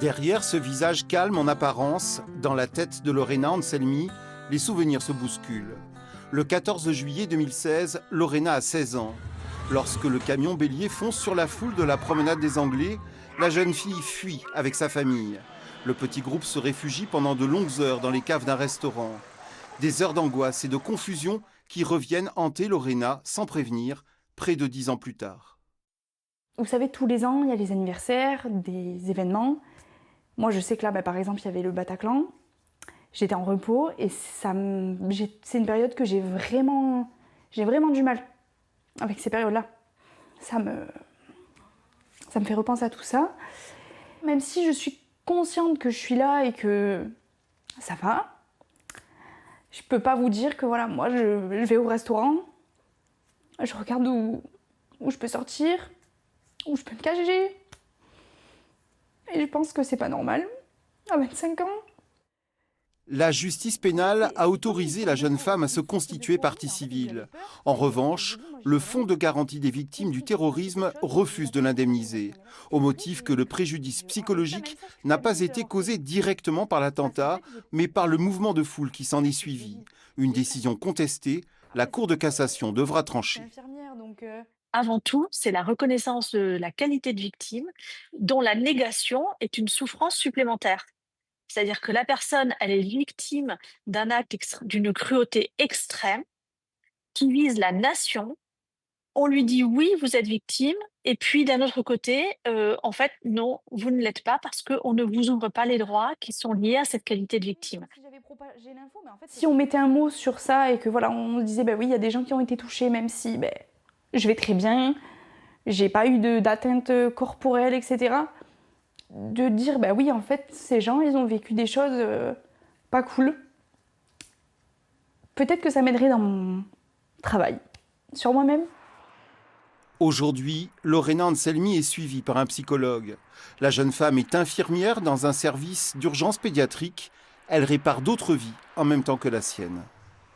Derrière ce visage calme en apparence, dans la tête de Lorena Anselmi, les souvenirs se bousculent. Le 14 juillet 2016, Lorena a 16 ans. Lorsque le camion bélier fonce sur la foule de la promenade des Anglais, la jeune fille fuit avec sa famille. Le petit groupe se réfugie pendant de longues heures dans les caves d'un restaurant. Des heures d'angoisse et de confusion qui reviennent hanter Lorena sans prévenir, près de 10 ans plus tard. Vous savez, tous les ans, il y a les anniversaires, des événements. Moi, je sais que là, par exemple, il y avait le Bataclan. J'étais en repos et c'est une période que j'ai vraiment du mal avec ces périodes-là. Ça me fait repenser à tout ça. Même si je suis consciente que je suis là et que ça va, je peux pas vous dire que voilà, moi, je vais au restaurant, je regarde où je peux sortir, où je peux me cacher. Et je pense que c'est pas normal, à 25 ans. La justice pénale a autorisé la jeune femme à se constituer partie civile. En revanche, le Fonds de garantie des victimes du terrorisme refuse de l'indemniser, au motif que le préjudice psychologique n'a pas été causé directement par l'attentat, mais par le mouvement de foule qui s'en est suivi. Une décision contestée, la Cour de cassation devra trancher. Avant tout, c'est la reconnaissance de la qualité de victime, dont la négation est une souffrance supplémentaire. C'est-à-dire que la personne, elle est victime d'un acte d'une cruauté extrême qui vise la nation. On lui dit oui, vous êtes victime, et puis d'un autre côté, en fait, non, vous ne l'êtes pas parce qu'on ne vous ouvre pas les droits qui sont liés à cette qualité de victime. Si on mettait un mot sur ça et que voilà, on disait oui, il y a des gens qui ont été touchés, même si je vais très bien, j'ai pas eu d'atteinte corporelle, etc. De dire oui, en fait, ces gens, ils ont vécu des choses pas cool. Peut-être que ça m'aiderait dans mon travail, sur moi-même. Aujourd'hui, Lorena Anselmi est suivie par un psychologue. La jeune femme est infirmière dans un service d'urgence pédiatrique. Elle répare d'autres vies en même temps que la sienne.